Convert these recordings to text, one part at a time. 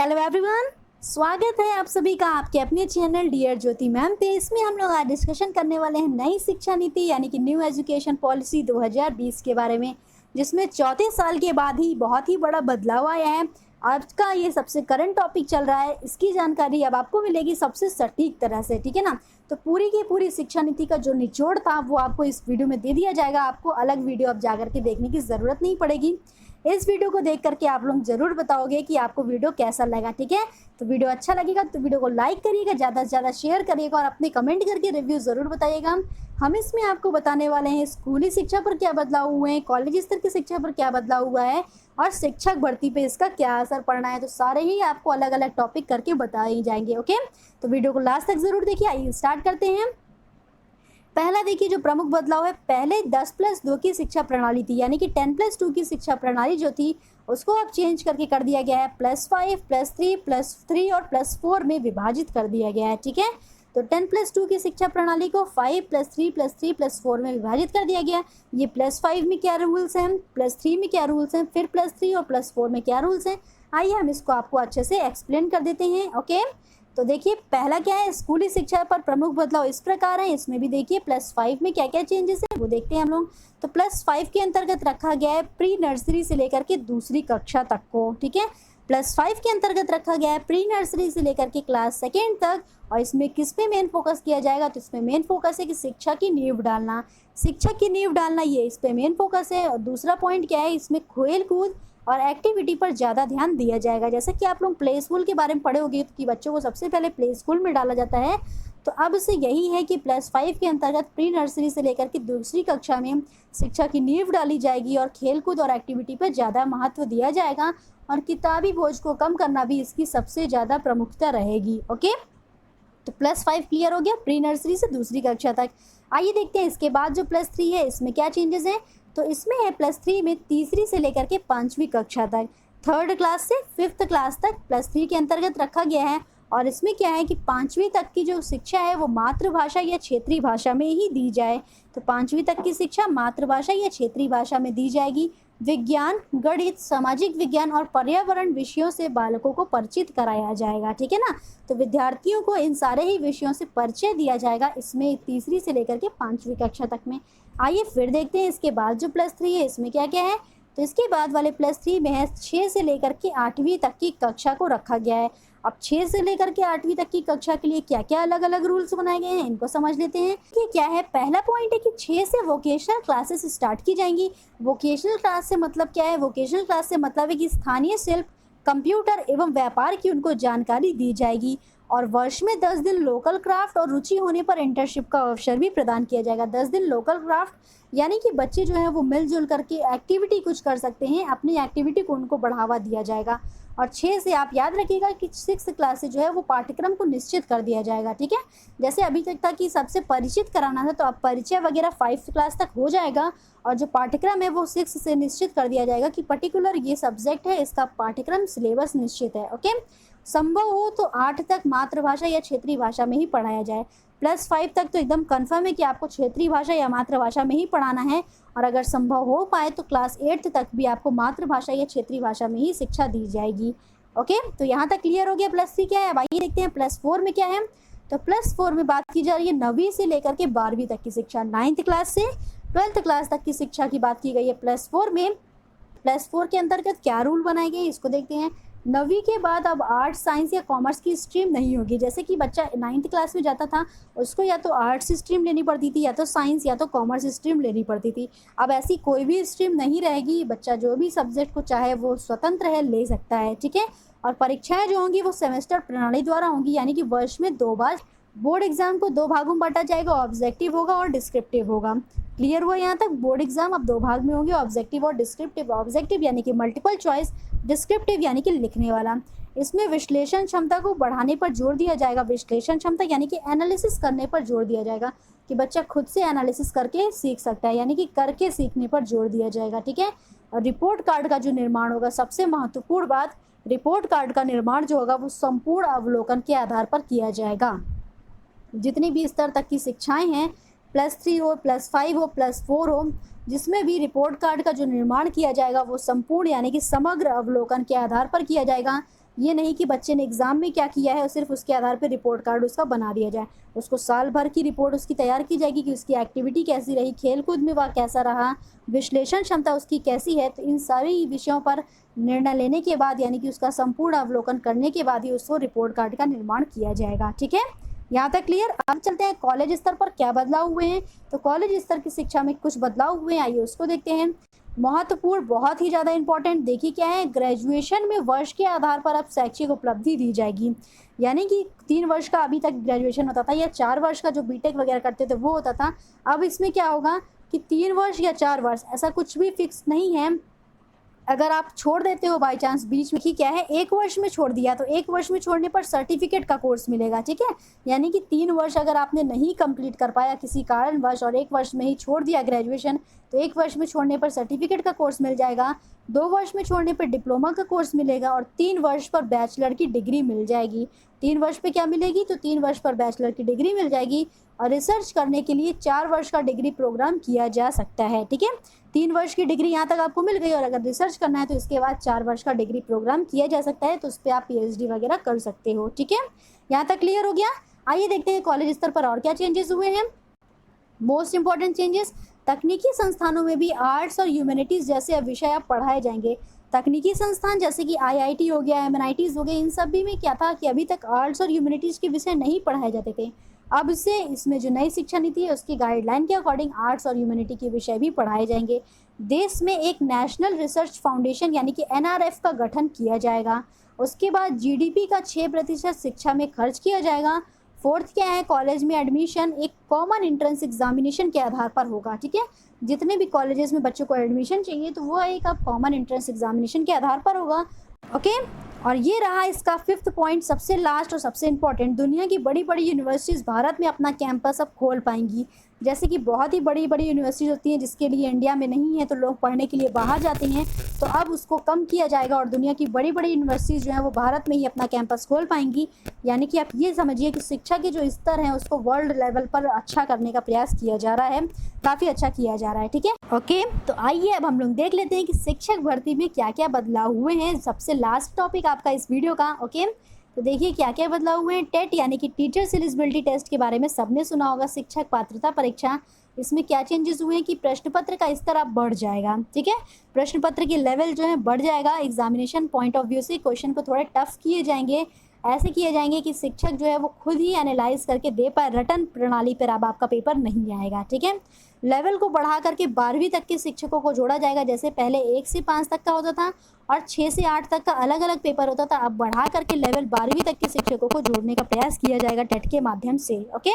Hello everyone, स्वागत है आप सभी का आपके अपने चैनल डियर ज्योति मैम पे। इसमें हम लोग आज डिस्कशन करने वाले हैं नई शिक्षा नीति यानी कि न्यू एजुकेशन पॉलिसी 2020 के बारे में, जिसमें 34 साल के बाद ही बहुत ही बड़ा बदलाव आया है। आज का ये सबसे करंट टॉपिक चल रहा है, इसकी जानकारी अब आपको मिलेगी सबसे सटीक तरह से, ठीक है ना। तो पूरी की पूरी शिक्षा नीति का जो निचोड़ था वो आपको इस वीडियो में दे दिया जाएगा। आपको अलग वीडियो अब जाकर के देखने की ज़रूरत नहीं पड़ेगी। इस वीडियो को देख करके आप लोग जरूर बताओगे कि आपको वीडियो कैसा लगा, ठीक है। तो वीडियो अच्छा लगेगा तो वीडियो को लाइक करिएगा, ज़्यादा से ज़्यादा शेयर करिएगा और अपने कमेंट करके रिव्यू ज़रूर बताइएगा। हम इसमें आपको बताने वाले हैं स्कूली शिक्षा पर क्या बदलाव हुए हैं, कॉलेज स्तर की शिक्षा पर क्या बदलाव हुआ है और शिक्षक भर्ती पे इसका क्या असर पड़ना है। तो सारे ही आपको अलग अलग टॉपिक करके बताए जाएंगे। ओके, तो वीडियो को लास्ट तक ज़रूर देखिए। आइए स्टार्ट करते हैं। पहला देखिए जो प्रमुख बदलाव है, पहले 10+2 की शिक्षा प्रणाली थी, यानी कि 10+2 की शिक्षा प्रणाली जो थी उसको अब चेंज करके कर दिया गया है +5, +3 और +4 में विभाजित कर दिया गया है, ठीक है। तो 10+2 की शिक्षा प्रणाली को 5 +3 +3 +4 में विभाजित कर दिया गया। ये +5 में क्या रूल्स हैं, +3 में क्या रूल्स हैं, फिर +3 और +4 में क्या रूल्स हैं, आइए हम इसको आपको अच्छे से एक्सप्लेन कर देते हैं। ओके, तो देखिए पहला क्या है, स्कूली शिक्षा पर प्रमुख बदलाव इस प्रकार है। इसमें भी देखिए +5 में क्या क्या चेंजेस है वो देखते हैं हम लोग। तो +5 के अंतर्गत रखा गया है प्री नर्सरी से लेकर के दूसरी कक्षा तक को, ठीक है। +5 के अंतर्गत रखा गया है प्री नर्सरी से लेकर के क्लास 2 तक। और इसमें किस पे मेन फोकस किया जाएगा, तो इसमें मेन फोकस है कि शिक्षा की नींव डालना, शिक्षा की नींव डालना, ये इस पे मेन फोकस है। और दूसरा पॉइंट क्या है, इसमें खेल कूद और एक्टिविटी पर ज़्यादा ध्यान दिया जाएगा। जैसा कि आप लोग प्ले स्कूल के बारे में पढ़े होंगे कि बच्चों को सबसे पहले प्ले स्कूल में डाला जाता है। तो अब से यही है कि +5 के अंतर्गत प्री नर्सरी से लेकर के दूसरी कक्षा में शिक्षा की नींव डाली जाएगी और खेलकूद और एक्टिविटी पर ज़्यादा महत्व दिया जाएगा और किताबी बोझ को कम करना भी इसकी सबसे ज़्यादा प्रमुखता रहेगी। ओके, तो +5 क्लियर हो गया प्री नर्सरी से दूसरी कक्षा तक। आइए देखते हैं इसके बाद जो +3 है इसमें क्या चेंजेस हैं। तो इसमें है +3 में तीसरी से लेकर के 5वीं कक्षा तक, 3rd क्लास से 5th क्लास तक +3 के अंतर्गत रखा गया है। और इसमें क्या है कि 5वीं तक की जो शिक्षा है वो मातृभाषा या क्षेत्रीय भाषा में ही दी जाए। तो 5वीं तक की शिक्षा मातृभाषा या क्षेत्रीय भाषा में दी जाएगी। विज्ञान, गणित, सामाजिक विज्ञान और पर्यावरण विषयों से बालकों को परिचित कराया जाएगा, ठीक है ना। तो विद्यार्थियों को इन सारे ही विषयों से परिचय दिया जाएगा इसमें तीसरी से लेकर के 5वीं कक्षा तक में। आइए फिर देखते हैं इसके बाद जो +3 है इसमें क्या क्या है। तो इसके बाद वाले +3 में है 6 से लेकर के 8वीं तक की कक्षा को रखा गया है। अब 6 से लेकर के 8वीं तक की कक्षा के लिए क्या क्या अलग अलग रूल्स बनाए गए हैं इनको समझ लेते हैं कि क्या है। पहला पॉइंट है कि 6 से वोकेशनल क्लासेस स्टार्ट की जाएंगी। वोकेशनल क्लास से मतलब क्या है, वोकेशनल क्लास से मतलब है कि स्थानीय शिल्प, कंप्यूटर एवं व्यापार की उनको जानकारी दी जाएगी। और वर्ष में 10 दिन लोकल क्राफ्ट और रुचि होने पर इंटर्नशिप का अवसर भी प्रदान किया जाएगा। 10 दिन लोकल क्राफ्ट यानी कि बच्चे जो हैं वो मिलजुल करके एक्टिविटी कुछ कर सकते हैं, अपनी एक्टिविटी को उनको बढ़ावा दिया जाएगा। और 6 से आप याद रखिएगा कि 6th क्लास से जो है वो पाठ्यक्रम को निश्चित कर दिया जाएगा, ठीक है। जैसे अभी तक था कि सबसे परिचित कराना था, तो अब परिचय वगैरह 5th क्लास तक हो जाएगा और जो पाठ्यक्रम है वो 6 से निश्चित कर दिया जाएगा कि पर्टिकुलर ये सब्जेक्ट है, इसका पाठ्यक्रम सिलेबस निश्चित है। ओके, संभव हो तो 8 तक मातृभाषा या क्षेत्रीय भाषा में ही पढ़ाया जाए। +5 तक तो एकदम कंफर्म है कि आपको क्षेत्रीय भाषा या मातृभाषा में ही पढ़ाना है। और अगर संभव हो पाए तो क्लास 8 तक भी आपको मातृभाषा या क्षेत्रीय भाषा में ही शिक्षा दी जाएगी। ओके, तो यहाँ तक क्लियर हो गया +3 क्या है। अब आइए देखते हैं +4 में क्या है। तो +4 में बात की जा रही है 9वीं से लेकर के 12वीं तक की शिक्षा, 9th क्लास से 12th क्लास तक की शिक्षा की बात की गई है +4 में। +4 के अंतर्गत क्या रूल बनाए गए इसको देखते हैं। 9वीं के बाद अब आर्ट्स, साइंस या कॉमर्स की स्ट्रीम नहीं होगी। जैसे कि बच्चा 9th क्लास में जाता था उसको या तो आर्ट्स स्ट्रीम लेनी पड़ती थी या तो साइंस या तो कॉमर्स स्ट्रीम लेनी पड़ती थी। अब ऐसी कोई भी स्ट्रीम नहीं रहेगी, बच्चा जो भी सब्जेक्ट को चाहे वो स्वतंत्र है ले सकता है, ठीक है। और परीक्षाएं जो होंगी वो सेमेस्टर प्रणाली द्वारा होंगी, यानी कि वर्ष में 2 बार बोर्ड एग्जाम को 2 भागों में बांटा जाएगा, ऑब्जेक्टिव होगा और डिस्क्रिप्टिव होगा। क्लियर हुआ यहाँ तक। बोर्ड एग्जाम अब 2 भाग में होंगे, ऑब्जेक्टिव और डिस्क्रिप्टिव। ऑब्जेक्टिव यानी कि मल्टीपल चॉइस, डिस्क्रिप्टिव यानी कि लिखने वाला। इसमें विश्लेषण क्षमता को बढ़ाने पर जोर दिया जाएगा। विश्लेषण क्षमता यानी कि एनालिसिस करने पर जोर दिया जाएगा कि बच्चा खुद से एनालिसिस करके सीख सकता है, यानी कि करके सीखने पर जोर दिया जाएगा, ठीक है। और रिपोर्ट कार्ड का जो निर्माण होगा, सबसे महत्वपूर्ण बात, रिपोर्ट कार्ड का निर्माण जो होगा वो संपूर्ण अवलोकन के आधार पर किया जाएगा। जितनी भी स्तर तक की शिक्षाएं हैं, +3 हो, +5 हो, +4 हो, जिसमें भी रिपोर्ट कार्ड का जो निर्माण किया जाएगा वो संपूर्ण यानी कि समग्र अवलोकन के आधार पर किया जाएगा। ये नहीं कि बच्चे ने एग्ज़ाम में क्या किया है और सिर्फ उसके आधार पर रिपोर्ट कार्ड उसका बना दिया जाए। उसको साल भर की रिपोर्ट उसकी तैयार की जाएगी कि उसकी एक्टिविटी कैसी रही, खेल-कूद में वह कैसा रहा, विश्लेषण क्षमता उसकी कैसी है। तो इन सारी विषयों पर निर्णय लेने के बाद यानी कि उसका संपूर्ण अवलोकन करने के बाद ही उसको रिपोर्ट कार्ड का निर्माण किया जाएगा। ठीक है, यहाँ तक क्लियर। अब चलते हैं कॉलेज स्तर पर क्या बदलाव हुए हैं। तो कॉलेज स्तर की शिक्षा में कुछ बदलाव हुए हैं, आइए उसको देखते हैं। महत्वपूर्ण, बहुत ही ज़्यादा इंपॉर्टेंट, देखिए क्या है, ग्रेजुएशन में वर्ष के आधार पर अब शैक्षिक उपलब्धि दी जाएगी। यानी कि 3 वर्ष का अभी तक ग्रेजुएशन होता था या 4 वर्ष का जो बीटेक वगैरह करते थे वो होता था। अब इसमें क्या होगा कि 3 वर्ष या 4 वर्ष, ऐसा कुछ भी फिक्स नहीं है। अगर आप छोड़ देते हो बाय चांस बीच में, कि क्या है, 1 वर्ष में छोड़ दिया तो 1 वर्ष में छोड़ने पर सर्टिफिकेट का कोर्स मिलेगा। ठीक है, यानी कि 3 वर्ष अगर आपने नहीं कंप्लीट कर पाया किसी कारणवश और 1 वर्ष में ही छोड़ दिया ग्रेजुएशन, तो 1 वर्ष में छोड़ने पर सर्टिफिकेट का कोर्स मिल जाएगा, 2 वर्ष में छोड़ने पर डिप्लोमा का कोर्स मिलेगा और 3 वर्ष पर बैचलर की डिग्री मिल जाएगी। 3 वर्ष पे क्या मिलेगी, तो 3 वर्ष पर बैचलर की डिग्री मिल जाएगी और रिसर्च करने के लिए 4 वर्ष का डिग्री प्रोग्राम किया जा सकता है। ठीक है, 3 वर्ष की डिग्री यहाँ तक आपको मिल गई और अगर रिसर्च करना है तो इसके बाद 4 वर्ष का डिग्री प्रोग्राम किया जा सकता है, तो उस पर आप पीएचडी वगैरह कर सकते हो। ठीक है, यहाँ तक क्लियर हो गया। आइए देखते हैं कॉलेज स्तर पर और क्या चेंजेस हुए हैं। मोस्ट इंपॉर्टेंट चेंजेस, तकनीकी संस्थानों में भी आर्ट्स और ह्यूमैनिटीज़ जैसे विषय अब पढ़ाए जाएंगे। तकनीकी संस्थान जैसे कि आईआईटी हो गया, एमएनआईटीज़ हो गए, इन सभी में क्या था कि अभी तक आर्ट्स और ह्यूमैनिटीज़ के विषय नहीं पढ़ाए जाते थे। अब से इसमें जो नई शिक्षा नीति है उसकी गाइडलाइन के अकॉर्डिंग आर्ट्स और ह्यूमैनिटी के विषय भी पढ़ाए जाएंगे। देश में एक नेशनल रिसर्च फाउंडेशन यानी कि एनआरएफ का गठन किया जाएगा। उसके बाद जीडीपी का 6% शिक्षा में खर्च किया जाएगा। फोर्थ क्या है, कॉलेज में एडमिशन एक कॉमन एंट्रेंस एग्जामिनेशन के आधार पर होगा। ठीक है, जितने भी कॉलेजेस में बच्चों को एडमिशन चाहिए तो वो एक अब कॉमन एंट्रेंस एग्जामिनेशन के आधार पर होगा। ओके, और ये रहा इसका 5th पॉइंट, सबसे लास्ट और सबसे इम्पॉर्टेंट, दुनिया की बड़ी बड़ी यूनिवर्सिटीज़ भारत में अपना कैंपस अब खोल पाएंगी। जैसे कि बहुत ही बड़ी बड़ी यूनिवर्सिटीज़ होती हैं जिसके लिए इंडिया में नहीं है तो लोग पढ़ने के लिए बाहर जाते हैं, तो अब उसको कम किया जाएगा और दुनिया की बड़ी बड़ी यूनिवर्सिटीज़ जो हैं वो भारत में ही अपना कैंपस खोल पाएंगी। यानी कि आप ये समझिए कि शिक्षा के जो स्तर हैं उसको वर्ल्ड लेवल पर अच्छा करने का प्रयास किया जा रहा है, काफ़ी अच्छा किया जा रहा है। ठीक है, ओके, तो आइए अब हम लोग देख लेते हैं कि शिक्षक भर्ती में क्या क्या बदलाव हुए हैं। सबसे लास्ट टॉपिक आपका इस वीडियो का। ओके, तो देखिए क्या क्या बदलाव हुए हैं। टेट यानी कि टीचर्स एलिजिबिलिटी टेस्ट के बारे में सबने सुना होगा, शिक्षक पात्रता परीक्षा। इसमें क्या चेंजेस हुए हैं कि प्रश्न पत्र का स्तर अब बढ़ जाएगा। ठीक है, प्रश्न पत्र के लेवल जो है बढ़ जाएगा। एग्जामिनेशन पॉइंट ऑफ व्यू से क्वेश्चन को थोड़े टफ किए जाएंगे, ऐसे किए जाएंगे कि शिक्षक जो है वो खुद ही एनालाइज करके दे पाए, रटन प्रणाली पर अब आपका पेपर नहीं आएगा। ठीक है, लेवल को बढ़ा करके 12वीं तक के शिक्षकों को जोड़ा जाएगा। जैसे पहले 1 से 5 तक का होता था और 6 से 8 तक का अलग अलग पेपर होता था, अब बढ़ा करके लेवल 12वीं तक के शिक्षकों को जोड़ने का प्रयास किया जाएगा टेट के माध्यम से। ओके,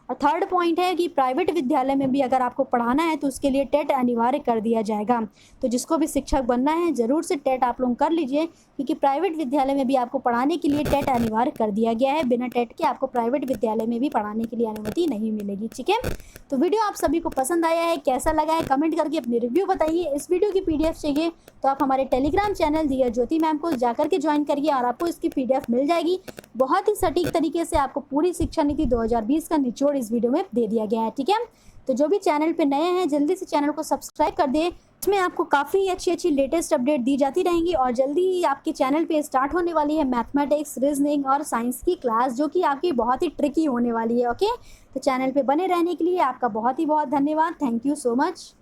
और थर्ड पॉइंट है कि प्राइवेट विद्यालय में भी अगर आपको पढ़ाना है तो उसके लिए टेट अनिवार्य कर दिया जाएगा। तो जिसको भी शिक्षक बनना है ज़रूर से टेट आप लोग कर लीजिए, क्योंकि प्राइवेट विद्यालय में भी आपको पढ़ाने के लिए टेट अनिवार्य कर दिया गया है। बिना टेट के आपको प्राइवेट विद्यालय में भी पढ़ाने के लिए अनुमति नहीं मिलेगी। ठीक है, तो वीडियो आप सभी को पसंद आया है, कैसा लगा है कमेंट करके अपनी रिव्यू बताइए। इस वीडियो की पीडीएफ चाहिए तो आप हमारे टेलीग्राम चैनल डियर ज्योति मैम को जाकर के ज्वाइन करिए और आपको इसकी पीडीएफ मिल जाएगी। बहुत ही सटीक तरीके से आपको पूरी शिक्षा नीति 2020 का निचोड़ इस वीडियो में दे दिया गया है। ठीक है, तो जो भी चैनल पे नए हैं जल्दी से चैनल को सब्सक्राइब कर दें। इसमें आपको काफ़ी अच्छी अच्छी लेटेस्ट अपडेट दी जाती रहेंगी और जल्दी ही आपके चैनल पे स्टार्ट होने वाली है मैथमेटिक्स, रीजनिंग और साइंस की क्लास, जो कि आपकी बहुत ही ट्रिकी होने वाली है। ओके, तो चैनल पे बने रहने के लिए आपका बहुत ही बहुत धन्यवाद। Thank you so much.